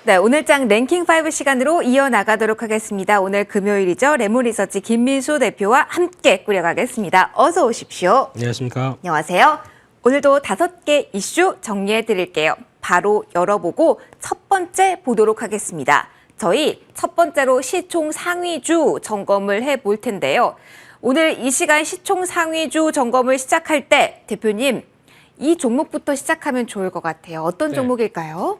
네, 오늘장 랭킹5 시간으로 이어나가도록 하겠습니다. 오늘 금요일이죠. 레몬리서치 김민수 대표와 함께 꾸려가겠습니다. 어서 오십시오. 안녕하십니까. 안녕하세요. 오늘도 5개 이슈 정리해 드릴게요. 바로 열어보고 첫 번째 보도록 하겠습니다. 저희 첫 번째로 시총 상위주 점검을 해볼 텐데요. 오늘 이 시간 시총 상위주 점검을 시작할 때 대표님, 이 종목부터 시작하면 좋을 것 같아요. 어떤 종목일까요?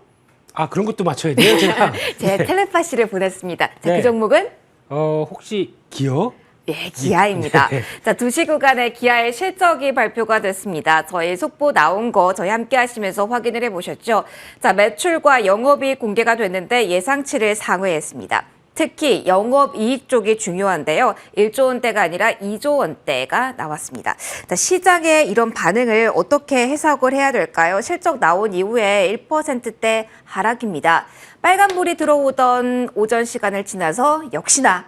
아, 그런 것도 맞춰야 돼요, 제가? 제 텔레파시를 보냈습니다. 자, 네. 그 종목은? 혹시 기어? 네, 기아입니다. 네. 자, 2시구간의 기아의 실적이 발표가 됐습니다. 저희 속보 나온 거 저희 함께 하시면서 확인을 해보셨죠? 자, 매출과 영업이익 공개가 됐는데 예상치를 상회했습니다. 특히 영업이익 쪽이 중요한데요. 1조 원대가 아니라 2조 원대가 나왔습니다. 자, 시장의 이런 반응을 어떻게 해석을 해야 될까요? 실적 나온 이후에 1%대 하락입니다. 빨간불이 들어오던 오전 시간을 지나서 역시나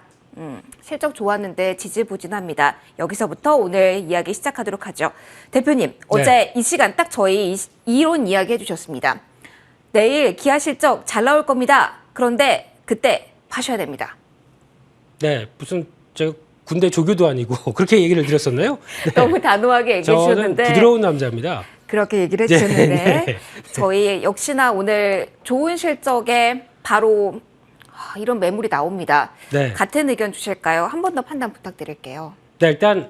실적 좋았는데 지지부진합니다. 여기서부터 오늘 이야기 시작하도록 하죠. 대표님, 어제 이 시간 딱 저희 이론 이야기 해주셨습니다. 내일 기아 실적 잘 나올 겁니다. 그런데 그때 파셔야 됩니다. 네, 무슨 제가 군대 조교도 아니고 그렇게 얘기를 드렸었나요? 네. 너무 단호하게 얘기해 저는 주셨는데 부드러운 남자입니다. 그렇게 얘기를 해주셨는데 네. 저희 역시나 오늘 좋은 실적에 바로 이런 매물이 나옵니다. 네. 같은 의견 주실까요? 한 번 더 판단 부탁드릴게요. 네, 일단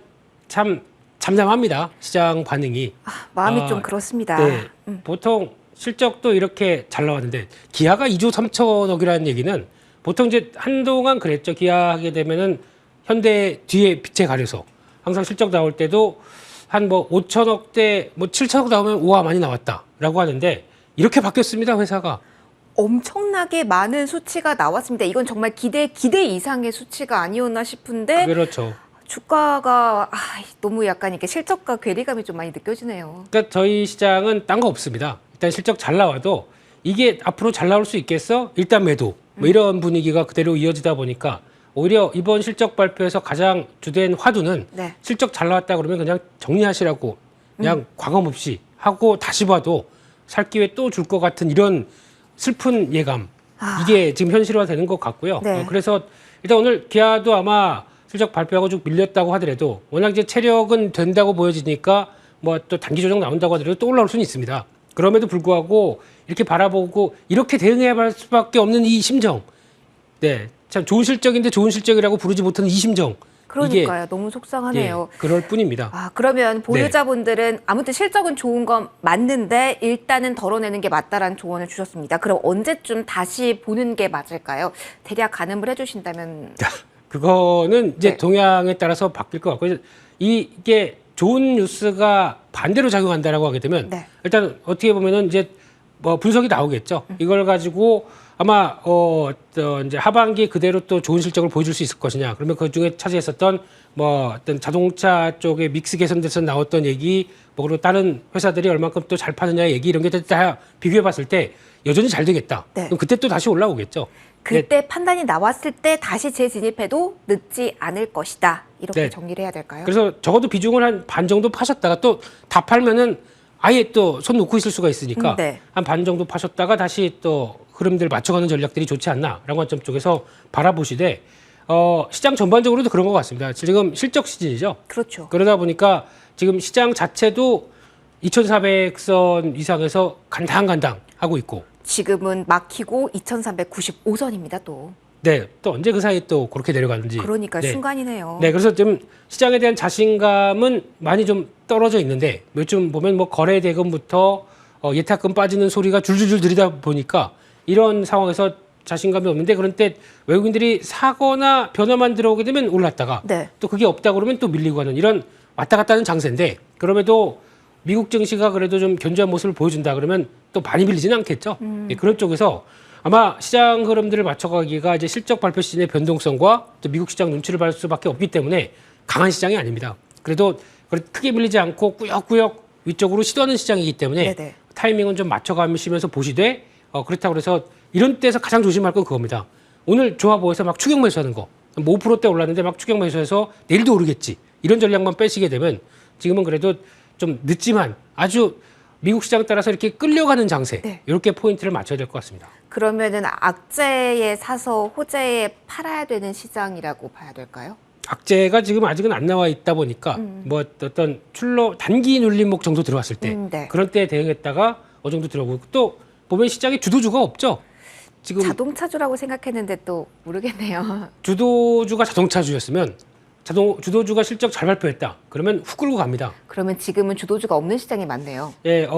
참 잠잠합니다. 시장 반응이. 마음이 좀 그렇습니다. 네, 보통 실적도 이렇게 잘 나왔는데 기아가 2조 3천억이라는 얘기는 보통 이제 한동안 그랬죠. 기아 하게 되면은 현대 뒤에 빛에 가려서 항상 실적 나올 때도 한 뭐 5천억대 뭐 7천억 나오면 우와 많이 나왔다라고 하는데 이렇게 바뀌었습니다. 회사가. 엄청나게 많은 수치가 나왔습니다. 이건 정말 기대 이상의 수치가 아니었나 싶은데 그렇죠. 주가가 너무 약간 이렇게 실적과 괴리감이 좀 많이 느껴지네요. 그러니까 저희 시장은 딴 거 없습니다. 일단 실적 잘 나와도 이게 앞으로 잘 나올 수 있겠어? 일단 매도. 뭐 이런 분위기가 그대로 이어지다 보니까 오히려 이번 실적 발표에서 가장 주된 화두는 네. 실적 잘 나왔다 그러면 그냥 정리하시라고 그냥 과감 없이 하고 다시 봐도 살 기회 또 줄 것 같은 이런 슬픈 예감. 이게 지금 현실화되는 것 같고요. 네. 그래서 일단 오늘 기아도 아마 실적 발표하고 쭉 밀렸다고 하더라도 워낙 이제 체력은 된다고 보여지니까 뭐 또 단기 조정 나온다고 하더라도 또 올라올 수는 있습니다. 그럼에도 불구하고 이렇게 바라보고 이렇게 대응해야 할 수밖에 없는 이 심정. 네, 참 좋은 실적인데 좋은 실적이라고 부르지 못하는 이 심정. 그러니까요. 이게, 너무 속상하네요. 그럴 뿐입니다. 그러면 보유자분들은 아무튼 실적은 좋은 건 맞는데 일단은 덜어내는 게 맞다라는 조언을 주셨습니다. 그럼 언제쯤 다시 보는 게 맞을까요? 대략 가늠을 해주신다면. 그거는 이제 네. 동향에 따라서 바뀔 것 같고요. 이게 좋은 뉴스가 반대로 작용한다라고 하게 되면 네. 일단 어떻게 보면은 이제 뭐 분석이 나오겠죠. 이걸 가지고 아마 이제 하반기 그대로 또 좋은 실적을 보여줄 수 있을 것이냐. 그러면 그 중에 차지했었던 뭐 어떤 자동차 쪽에 믹스 개선돼서 나왔던 얘기, 뭐 그리고 다른 회사들이 얼만큼 또 잘 파느냐 얘기 이런 게 다 비교해봤을 때 여전히 잘 되겠다. 네. 그럼 그때 또 다시 올라오겠죠. 그때 판단이 나왔을 때 다시 재진입해도 늦지 않을 것이다. 이렇게 네. 정리를 해야 될까요? 그래서 적어도 비중을 한 반 정도 파셨다가 또 다 팔면은 아예 또 손 놓고 있을 수가 있으니까 네. 한 반 정도 파셨다가 다시 또 흐름들 맞춰가는 전략들이 좋지 않나라는 관점 쪽에서 바라보시되 시장 전반적으로도 그런 것 같습니다. 지금 실적 시즌이죠. 그렇죠. 그러다 보니까 지금 시장 자체도 2,400선 이상에서 간당간당 하고 있고 지금은 막히고 2,395선입니다. 또. 네, 또 언제 그 사이에 또 그렇게 내려가는지. 그러니까 네. 순간이네요. 네, 그래서 좀 시장에 대한 자신감은 많이 좀 떨어져 있는데 요즘 보면 뭐 거래 대금부터 예탁금 빠지는 소리가 줄줄줄 들이다 보니까 이런 상황에서 자신감이 없는데 그런 때 외국인들이 사거나 변화만 들어오게 되면 올랐다가 네. 또 그게 없다 그러면 또 밀리고 하는 이런 왔다 갔다 하는 장세인데 그럼에도 미국 증시가 그래도 좀 견조한 모습을 보여준다 그러면 또 많이 밀리지는 않겠죠. 네, 그런 쪽에서 아마 시장 흐름들을 맞춰가기가 이제 실적 발표 시즌의 변동성과 또 미국 시장 눈치를 볼 수밖에 없기 때문에 강한 시장이 아닙니다. 그래도 크게 밀리지 않고 꾸역꾸역 위쪽으로 시도하는 시장이기 때문에 네네. 타이밍은 좀 맞춰가시면서 보시되 그렇다고 그래서 이런 때에서 가장 조심할 건 그겁니다. 오늘 좋아 보여서 막 추격 매수하는 거. 5%대 올랐는데 막 추격 매수해서 내일도 오르겠지. 이런 전략만 빼시게 되면 지금은 그래도 좀 늦지만 아주 미국 시장 따라서 이렇게 끌려가는 장세 네. 이렇게 포인트를 맞춰야 될 것 같습니다. 그러면은 악재에 사서 호재에 팔아야 되는 시장이라고 봐야 될까요? 악재가 지금 아직은 안 나와 있다 보니까 뭐 어떤 단기 눌림목 정도 들어왔을 때 네. 그런 때 대응했다가 어느 정도 들어오고 또 보면 시장에 주도주가 없죠. 지금 자동차주라고 생각했는데 또 모르겠네요. 주도주가 자동차주였으면 주도주가 실적 잘 발표했다. 그러면 훅 끌고 갑니다. 그러면 지금은 주도주가 없는 시장이 많네요. 예,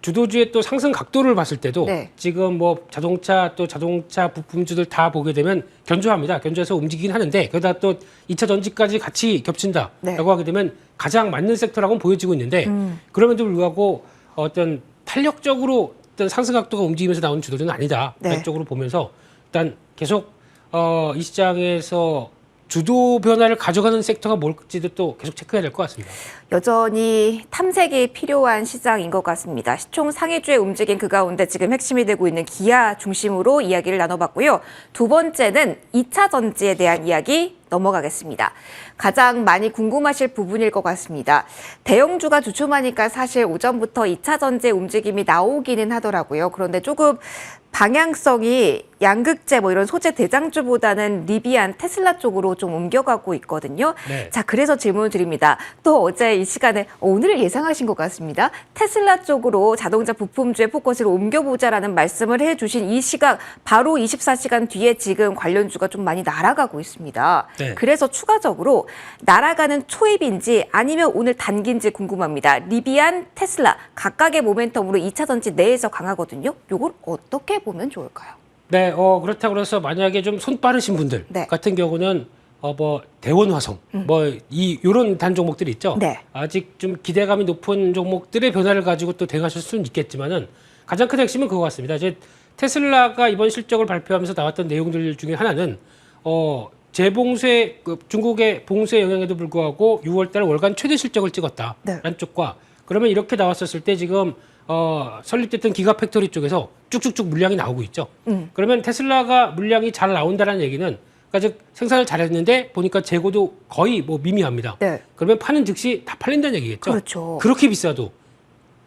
주도주의 또 상승 각도를 봤을 때도 네. 지금 뭐 자동차 부품주들 다 보게 되면 견조합니다. 견조해서 움직이긴 하는데 그러다 또 2차 전지까지 같이 겹친다라고 네. 하게 되면 가장 맞는 섹터라고는 보여지고 있는데 그럼에도 불구하고 어떤 탄력적으로 어떤 상승 각도가 움직이면서 나오는 주도주는 아니다. 네. 쪽으로 보면서 일단 계속 이 시장에서 주도 변화를 가져가는 섹터가 뭘지도 또 계속 체크해야 될 것 같습니다. 여전히 탐색이 필요한 시장인 것 같습니다. 시총 상위주의 움직임 그 가운데 지금 핵심이 되고 있는 기아 중심으로 이야기를 나눠봤고요. 두 번째는 2차 전지에 대한 이야기 넘어가겠습니다. 가장 많이 궁금하실 부분일 것 같습니다. 대형주가 주춤하니까 사실 오전부터 2차 전지의 움직임이 나오기는 하더라고요. 그런데 조금 방향성이 양극재 뭐 이런 소재 대장주보다는 리비안, 테슬라 쪽으로 좀 옮겨가고 있거든요. 네. 자, 그래서 질문을 드립니다. 또 어제 이 시간에 오늘을 예상하신 것 같습니다. 테슬라 쪽으로 자동차 부품주의 포커스를 옮겨보자라는 말씀을 해주신 이 시각 바로 24시간 뒤에 지금 관련주가 좀 많이 날아가고 있습니다. 네. 그래서 추가적으로 날아가는 초입인지 아니면 오늘 단기인지 궁금합니다. 리비안, 테슬라 각각의 모멘텀으로 2차 전지 내에서 강하거든요. 이걸 어떻게 보면 좋을까요? 네, 그렇다고 그래서 만약에 좀 손 빠르신 분들 네. 같은 경우는 뭐 대원화성 요런 단 종목들이 있죠. 네. 아직 좀 기대감이 높은 종목들의 변화를 가지고 또 대응하실 수는 있겠지만은 가장 큰 핵심은 그거 같습니다. 이제 테슬라가 이번 실적을 발표하면서 나왔던 내용들 중에 하나는 재봉쇄 중국의 봉쇄 영향에도 불구하고 6월달 월간 최대 실적을 찍었다라는 네. 쪽과 그러면 이렇게 나왔었을 때 지금 설립됐던 기가팩토리 쪽에서 쭉쭉쭉 물량이 나오고 있죠. 그러면 테슬라가 물량이 잘 나온다는 얘기는 그러니까 즉 생산을 잘했는데 보니까 재고도 거의 뭐 미미합니다. 네. 그러면 파는 즉시 다 팔린다는 얘기겠죠. 그렇죠. 그렇게 비싸도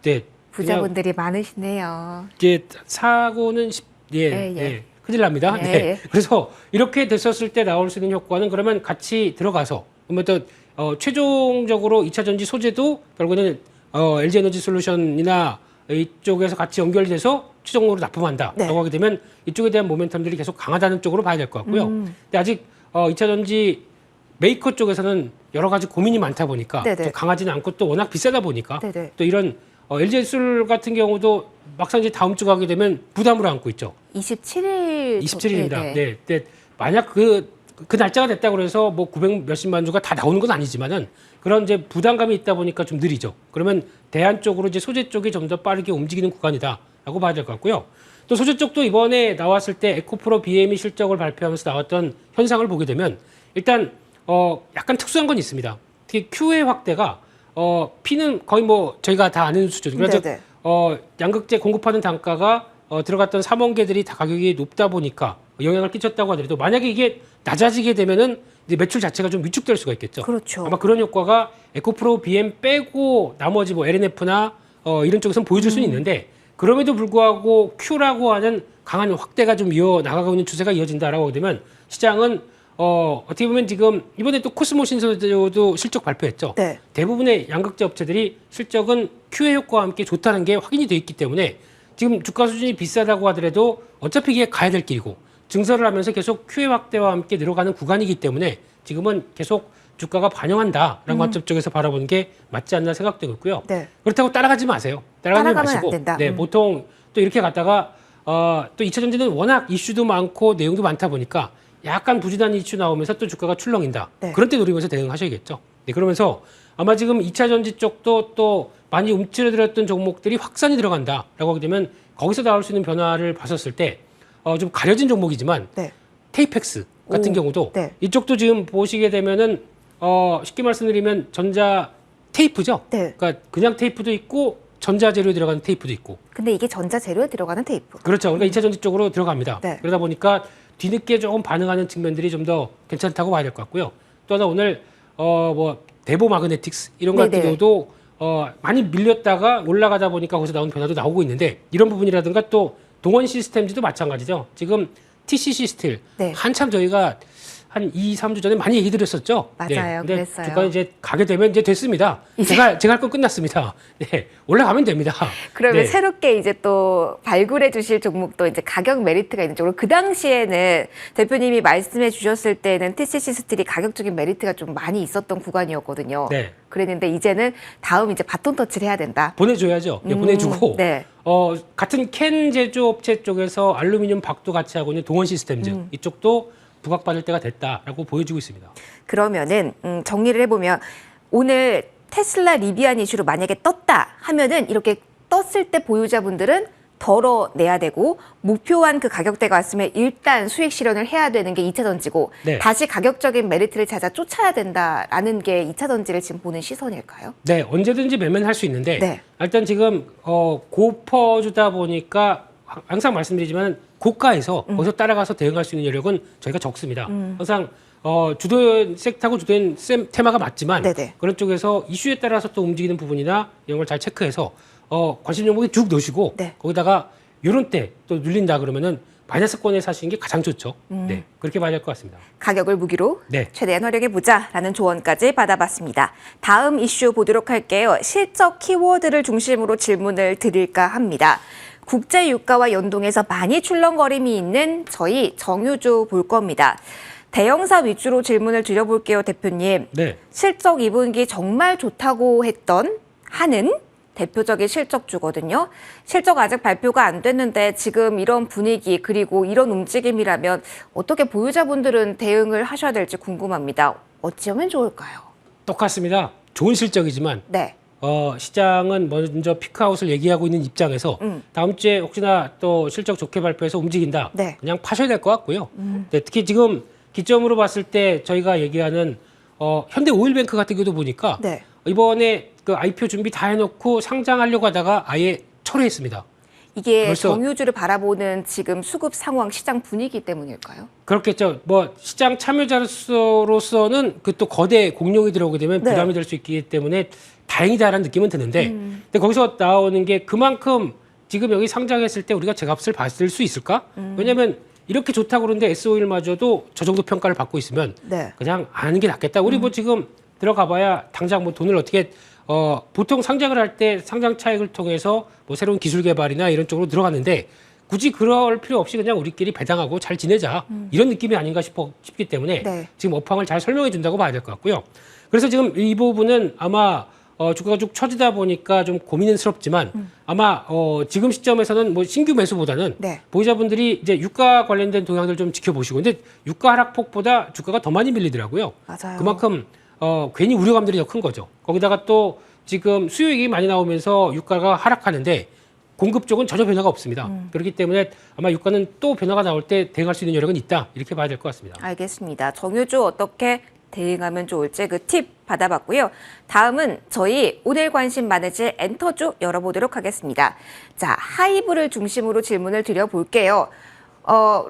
네, 그냥 부자분들이 많으시네요. 이제 사고는 예. 큰일 납니다. 예, 네. 예. 그래서 이렇게 됐었을 때 나올 수 있는 효과는 그러면 같이 들어가서 그러면 또 최종적으로 2차 전지 소재도 결국에는 LG 에너지 솔루션이나 이쪽에서 같이 연결돼서 최종적으로 납품한다라고 네. 하게 되면 이쪽에 대한 모멘텀들이 계속 강하다는 쪽으로 봐야 될 것 같고요. 근데 아직 2차 전지 메이커 쪽에서는 여러 가지 고민이 많다 보니까 네네. 좀 강하지는 않고 또 워낙 비싸다 보니까 네네. 또 이런 LG에너지솔 같은 경우도 막상 이제 다음 주 가게 되면 부담을 안고 있죠. 27일 27일입니다. 네. 근데 만약 그 날짜가 됐다고 그래서 뭐 900 몇십만 주가 다 나오는 건 아니지만은 그런 이제 부담감이 있다 보니까 좀 느리죠. 그러면 대안 쪽으로 이제 소재 쪽이 좀 더 빠르게 움직이는 구간이다라고 봐야 될 것 같고요. 또 소재 쪽도 이번에 나왔을 때 에코프로 BME 실적을 발표하면서 나왔던 현상을 보게 되면 일단 약간 특수한 건 있습니다. 특히 QA 확대가 P는 거의 뭐 저희가 다 아는 수준. 그래서 네네. 양극재 공급하는 단가가 들어갔던 삼원계들이 다 가격이 높다 보니까 영향을 끼쳤다고 하더라도 만약에 이게 낮아지게 되면은 이제 매출 자체가 좀 위축될 수가 있겠죠. 그렇죠. 아마 그런 효과가 에코프로 BM 빼고 나머지 뭐 LNF나 이런 쪽에서는 보여줄 수는 있는데 그럼에도 불구하고 Q라고 하는 강한 확대가 좀 나가고 있는 추세가 이어진다라고 하게 되면 시장은 어떻게 보면 지금 이번에 또 코스모 신소재도 실적 발표했죠. 네. 대부분의 양극재 업체들이 실적은 QA 효과와 함께 좋다는 게 확인이 돼 있기 때문에 지금 주가 수준이 비싸다고 하더라도 어차피 이게 가야 될 길이고 증설을 하면서 계속 QA 확대와 함께 늘어가는 구간이기 때문에 지금은 계속 주가가 반영한다라는 관점 쪽에서 바라보는 게 맞지 않나 생각되고 있고요. 네. 그렇다고 따라가지 마세요. 따라가지 따라가면 마시고 안 된다. 네, 보통 또 이렇게 갔다가 또 2차 전지는 워낙 이슈도 많고 내용도 많다 보니까 약간 부진한 이슈 나오면서 또 주가가 출렁인다. 네. 그런 때 노리면서 대응하셔야겠죠. 네, 그러면서 아마 지금 2차 전지 쪽도 또 많이 움츠러들었던 종목들이 확산이 들어간다라고 하게 되면 거기서 나올 수 있는 변화를 봤었을 때 좀 가려진 종목이지만 네. 테이펙스 같은 오, 경우도 네. 이쪽도 지금 보시게 되면은 쉽게 말씀드리면 전자 테이프죠. 네. 그러니까 그냥 테이프도 있고 전자 재료에 들어가는 테이프도 있고. 근데 이게 전자 재료에 들어가는 테이프. 그렇죠. 그러니까 2차 전지 쪽으로 들어갑니다. 네. 그러다 보니까 뒤늦게 조금 반응하는 측면들이 좀 더 괜찮다고 봐야 될 것 같고요. 또 하나 오늘 뭐 데보 마그네틱스 이런 같은 네네. 경우도 많이 밀렸다가 올라가다 보니까 거기서 나온 변화도 나오고 있는데 이런 부분이라든가 또 동원 시스템즈도 마찬가지죠. 지금 TCC 스틸 네. 한참 저희가 한 2, 3주 전에 많이 얘기 드렸었죠. 맞아요. 근데 그랬어요. 주가 이제 가게 되면 이제 됐습니다. 제가 할 건 끝났습니다. 네. 올라가면 됩니다. 그러면 네. 새롭게 이제 또 발굴해 주실 종목도 이제 가격 메리트가 있는 쪽으로 그 당시에는 대표님이 말씀해 주셨을 때는 TCC 스틸이 가격적인 메리트가 좀 많이 있었던 구간이었거든요. 네. 그랬는데 이제는 다음 이제 바톤 터치를 해야 된다. 보내줘야죠. 예, 보내주고 네. 같은 캔 제조업체 쪽에서 알루미늄 박도 같이 하고 있는 동원 시스템즈 이쪽도 부각받을 때가 됐다라고 보여지고 있습니다. 그러면은 정리를 해보면 오늘 테슬라 리비안 이슈로 만약에 떴다 하면은 이렇게 떴을 때 보유자분들은 덜어내야 되고 목표한 그 가격대가 왔으면 일단 수익 실현을 해야 되는 게 2차 전지고 네. 다시 가격적인 메리트를 찾아 쫓아야 된다라는 게 2차 전지를 지금 보는 시선일까요? 네, 언제든지 매매는 할 수 있는데 네. 일단 지금 고퍼주다 보니까 항상 말씀드리지만 고가에서 거기서 따라가서 대응할 수 있는 여력은 저희가 적습니다. 항상 주도연 섹터하고 주도연 테마가 맞지만 네네. 그런 쪽에서 이슈에 따라서 또 움직이는 부분이나 이런 걸 잘 체크해서 관심 종목에 쭉 넣으시고 네. 거기다가 이런 때 또 눌린다 그러면은 마이너스권에 사시는 게 가장 좋죠. 네, 그렇게 봐야 될 것 같습니다. 가격을 무기로 네. 최대한 활용해보자라는 조언까지 받아봤습니다. 다음 이슈 보도록 할게요. 실적 키워드를 중심으로 질문을 드릴까 합니다. 국제 유가와 연동해서 많이 출렁거림이 있는 저희 정유주 볼 겁니다. 대형사 위주로 질문을 드려볼게요, 대표님. 네. 실적 2분기 정말 좋다고 했던 하는 대표적인 실적주거든요. 실적 아직 발표가 안 됐는데 지금 이런 분위기 그리고 이런 움직임이라면 어떻게 보유자분들은 대응을 하셔야 될지 궁금합니다. 어찌하면 좋을까요? 똑같습니다. 좋은 실적이지만 네. 시장은 먼저 피크아웃을 얘기하고 있는 입장에서 다음 주에 혹시나 또 실적 좋게 발표해서 움직인다. 네. 그냥 파셔야 될 것 같고요. 네, 특히 지금 기점으로 봤을 때 저희가 얘기하는 현대 오일뱅크 같은 경우도 보니까 네. 이번에 그 IPO 준비 다 해놓고 상장하려고 하다가 아예 철회했습니다. 이게 벌써- 정유주를 바라보는 지금 수급 상황, 시장 분위기 때문일까요? 그렇겠죠. 뭐 시장 참여자로서는 그 또 거대 공룡이 들어오게 되면 네. 부담이 될 수 있기 때문에 다행이다라는 느낌은 드는데, 근데 거기서 나오는 게 그만큼 지금 여기 상장했을 때 우리가 제값을 받을 수 있을까? 왜냐하면 이렇게 좋다고 그러는데 S-오일마저도 저 정도 평가를 받고 있으면 네. 그냥 안 하는 게 낫겠다. 우리 뭐 지금 들어가봐야 당장 뭐 돈을 어떻게 보통 상장을 할 때 상장 차익을 통해서 뭐 새로운 기술 개발이나 이런 쪽으로 들어갔는데 굳이 그럴 필요 없이 그냥 우리끼리 배당하고 잘 지내자 이런 느낌이 아닌가 싶기 때문에 네. 지금 업황을 잘 설명해 준다고 봐야 될 것 같고요. 그래서 지금 이 부분은 아마 주가가 쭉 처지다 보니까 좀 고민스럽지만 아마 지금 시점에서는 뭐 신규 매수보다는 네. 보유자분들이 이제 유가 관련된 동향들 좀 지켜보시고 근데 유가 하락폭보다 주가가 더 많이 밀리더라고요. 맞아요. 그만큼 괜히 우려감들이 더 큰 거죠. 거기다가 또 지금 수요액이 많이 나오면서 유가가 하락하는데 공급 쪽은 전혀 변화가 없습니다. 그렇기 때문에 아마 유가는 또 변화가 나올 때 대응할 수 있는 여력은 있다. 이렇게 봐야 될 것 같습니다. 알겠습니다. 정유주 어떻게 대응하면 좋을지 그 팁 받아봤고요. 다음은 저희 오늘 관심 많으실 엔터주 열어보도록 하겠습니다. 자, 하이브를 중심으로 질문을 드려볼게요.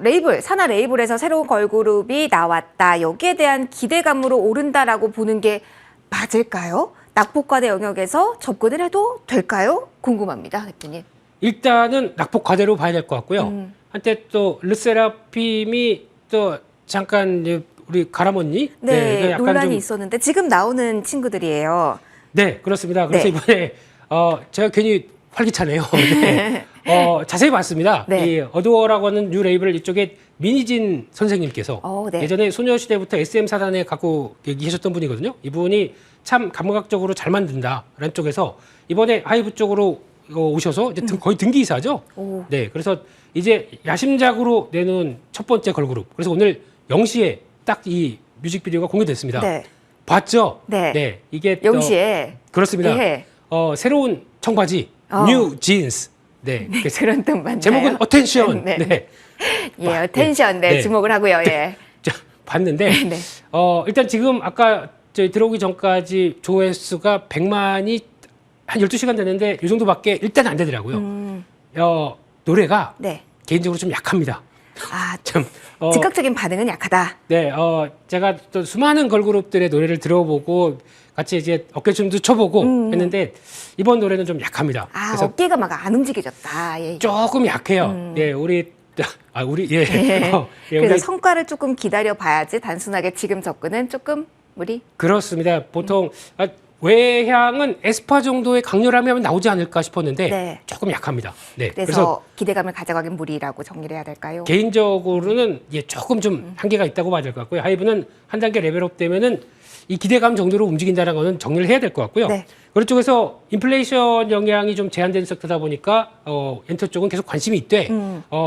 레이블, 산하 레이블에서 새로운 걸그룹이 나왔다. 여기에 대한 기대감으로 오른다라고 보는 게 맞을까요? 낙폭과대 영역에서 접근을 해도 될까요? 궁금합니다, 대표님. 일단은 낙폭 과대로 봐야 될 것 같고요. 한때 또 르세라핌이 또 잠깐 이제 우리 가라몬니 네, 이거 약간 논란이 좀 있었는데 지금 나오는 친구들이에요. 네, 그렇습니다. 그래서 네. 이번에 제가 괜히 활기차네요. 네. 자세히 봤습니다. 네. 이 어두워라고 하는 뉴 레이블 이쪽에 민희진 선생님께서 네. 예전에 소녀시대부터 SM 사단에 갖고 계셨던 분이거든요. 이분이 참 감각적으로 잘 만든다라는 쪽에서 이번에 하이브 쪽으로 오셔서 이제 거의 등기이사죠. 오. 네, 그래서 이제 야심작으로 내놓은 첫 번째 걸그룹. 그래서 오늘 0시에 딱 이 뮤직비디오가 공개됐습니다. 네. 봤죠? 네. 이게 영시에 그렇습니다. 예. 새로운 청바지, 뉴 진스. 네. 그런 뜻 맞나요? 제목은 어텐션. 네. 네. 예, 텐션 네, 네. 주목을 하고요. 예. 자, 봤는데 네. 일단 지금 아까 저희 들어오기 전까지 조회수가 100만이 한 12시간 됐는데 이 정도밖에 일단 안 되더라고요. 노래가 네. 개인적으로 좀 약합니다. 아, 참 즉각적인 반응은 약하다. 네, 제가 또 수많은 걸그룹들의 노래를 들어보고 같이 이제 어깨춤도 춰보고 했는데 이번 노래는 좀 약합니다. 아, 그래서 어깨가 막 안 움직여졌다. 예. 조금 약해요. 예, 우리 예. 예. 예, 그래서 우리 성과를 조금 기다려 봐야지 단순하게 지금 접근은 조금 무리. 그렇습니다. 보통 외향은 에스파 정도의 강렬함이 하면 나오지 않을까 싶었는데 네. 조금 약합니다. 네, 그래서 기대감을 가져가긴 무리라고 정리를 해야 될까요? 개인적으로는 조금 좀 한계가 있다고 봐야 될 것 같고요. 하이브는 한 단계 레벨업 되면은 이 기대감 정도로 움직인다는 거는 정리를 해야 될 것 같고요. 네. 그런 쪽에서 인플레이션 영향이 좀 제한된 섹터다 보니까 엔터 쪽은 계속 관심이 있되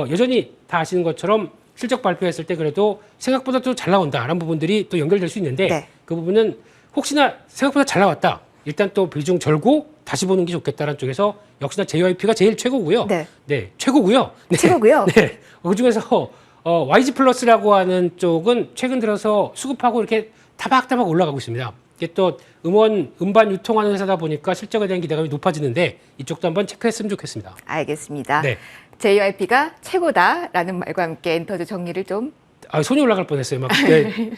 여전히 다 아시는 것처럼 실적 발표했을 때 그래도 생각보다 또 잘 나온다라는 부분들이 또 연결될 수 있는데 네. 그 부분은 혹시나 생각보다 잘 나왔다. 일단 또 비중 절고 다시 보는 게 좋겠다라는 쪽에서 역시나 JYP가 제일 최고고요. 네. 최고고요. 네. 최고고요. 네. 그중에서 YG 플러스라고 하는 쪽은 최근 들어서 수급하고 이렇게 타박타박 올라가고 있습니다. 이게 또 음반 유통하는 회사다 보니까 실적에 대한 기대감이 높아지는데 이쪽도 한번 체크했으면 좋겠습니다. 알겠습니다. 네. JYP가 최고다라는 말과 함께 엔터즈 정리를 좀. 손이 올라갈 뻔했어요. 막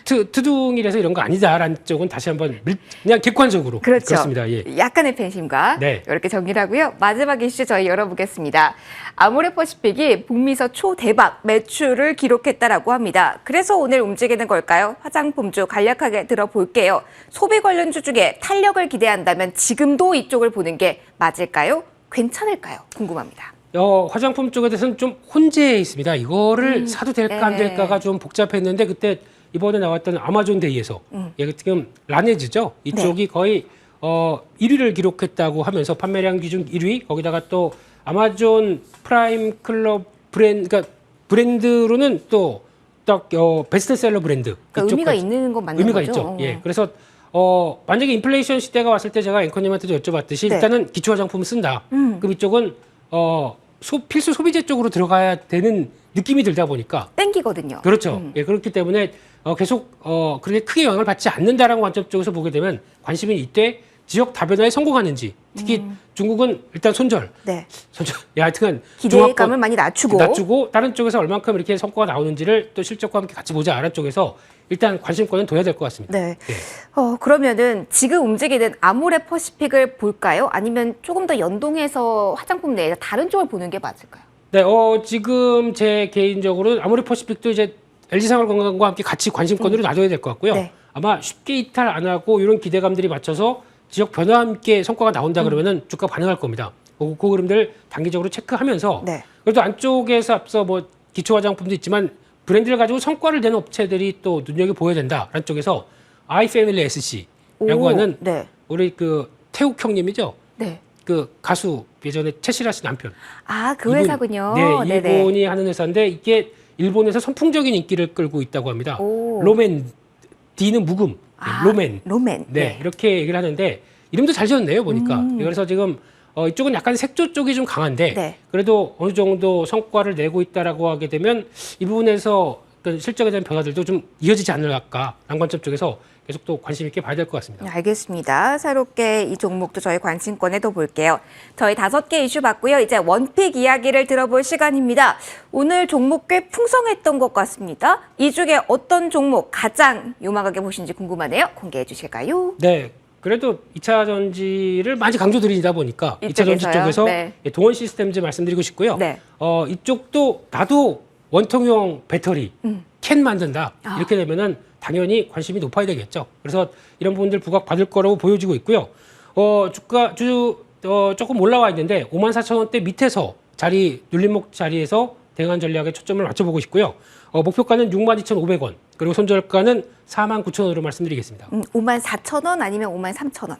트둥이라서 이런 거 아니다라는 쪽은 다시 한번 그냥 객관적으로 그렇죠. 그렇습니다. 예. 약간의 팬심과 네. 이렇게 정리를 하고요. 마지막 이슈 저희 열어보겠습니다. 아모레퍼시픽이 북미서 초대박 매출을 기록했다라고 합니다. 그래서 오늘 움직이는 걸까요? 화장품주 간략하게 들어볼게요. 소비 관련주 중에 탄력을 기대한다면 지금도 이쪽을 보는 게 맞을까요? 괜찮을까요? 궁금합니다. 화장품 쪽에 대해서는 좀 혼재해 있습니다. 이거를 사도 될까 안 될까가 좀 복잡했는데 그때 이번에 나왔던 아마존 데이에서 지금 라네즈죠. 이쪽이 거의 1위를 기록했다고 하면서 판매량 기준 1위 거기다가 또 아마존 프라임 클럽 그러니까 브랜드로는 또 딱 베스트셀러 브랜드 그러니까 의미가 이쪽까지 있는 건 맞는 의미가 거죠? 있죠. 예. 그래서 만약에 인플레이션 시대가 왔을 때 제가 앵커님한테도 여쭤봤듯이 네. 일단은 기초 화장품을 쓴다. 그럼 이쪽은 필수 소비재 쪽으로 들어가야 되는 느낌이 들다 보니까 땡기거든요. 그렇죠. 예, 그렇기 때문에 계속 그렇게 크게 영향을 받지 않는다라는 관점 쪽에서 보게 되면 관심이 이때 지역 다변화에 성공하는지 특히 중국은 일단 손절. 네. 하여튼 기대감을 많이 낮추고 다른 쪽에서 얼만큼 이렇게 성과가 나오는지를 또 실적과 함께 같이 보자. 라는 쪽에서 일단 관심권은 둬야 될 것 같습니다. 네. 그러면은 지금 움직이는 아모레퍼시픽을 볼까요? 아니면 조금 더 연동해서 화장품 내에서 다른 쪽을 보는 게 맞을까요? 네, 지금 제 개인적으로는 아모레퍼시픽도 이제 LG생활건강과 함께 같이 관심권으로 놔둬야 될 것 같고요. 네. 아마 쉽게 이탈 안 하고 이런 기대감들이 맞춰서 지역 변화와 함께 성과가 나온다 그러면은 주가 반응할 겁니다. 그 흐름들 단기적으로 체크하면서 네. 그래도 안쪽에서 앞서 뭐 기초 화장품도 있지만 브랜드를 가지고 성과를 내는 업체들이 또 눈여겨보여야 된다라는 쪽에서 아이패밀리 SC라고 하는 네. 우리 그 태욱 형님이죠. 네. 그 가수 예전에 채시라 씨 남편. 아, 그 이분, 회사군요. 네, 네네. 일본이 하는 회사인데 이게 일본에서 선풍적인 인기를 끌고 있다고 합니다. 오. 로맨, D는 묵음, 로맨. 로맨. 네, 이렇게 얘기를 하는데 이름도 잘 지었네요, 보니까. 그래서 지금 이쪽은 약간 색조 쪽이 좀 강한데 네. 그래도 어느 정도 성과를 내고 있다라고 하게 되면 이 부분에서 그 실적에 대한 변화들도 좀 이어지지 않을까라는 관점 쪽에서 계속 또 관심 있게 봐야 될 것 같습니다. 알겠습니다. 새롭게 이 종목도 저희 관심권에 더 볼게요. 저희 5개 이슈 봤고요. 이제 원픽 이야기를 들어볼 시간입니다. 오늘 종목 꽤 풍성했던 것 같습니다. 이 중에 어떤 종목 가장 요망하게 보시는지 궁금하네요. 공개해 주실까요? 네. 그래도 2차 전지를 많이 강조드리다 보니까 2차 전지 이쪽에서요? 쪽에서 네. 동원 시스템즈 말씀드리고 싶고요. 네. 이쪽도 나도 원통형 배터리 캔 만든다. 아. 이렇게 되면은 당연히 관심이 높아야 되겠죠. 그래서 이런 부분들 부각 받을 거라고 보여지고 있고요. 주가 조금 올라와 있는데 54,000원대 밑에서 눌림목 자리에서 대응한 전략에 초점을 맞춰보고 싶고요. 목표가는 62,500원, 그리고 손절가는 49,000원으로 말씀드리겠습니다. 54,000원 아니면 53,000원.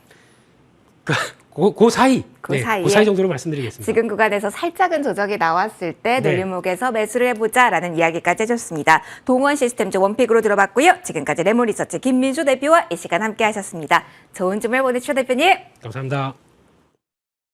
그 사이, 그 사이에. 그 사이 정도로 말씀드리겠습니다. 지금 구간에서 살짝은 조정이 나왔을 때 네. 눌림목에서 매수를 해보자라는 이야기까지 해줬습니다. 동원 시스템즈 원픽으로 들어봤고요. 지금까지 레몬리서치 김민수 대표와 이 시간 함께 하셨습니다. 좋은 주말 보내주시죠, 대표님. 감사합니다.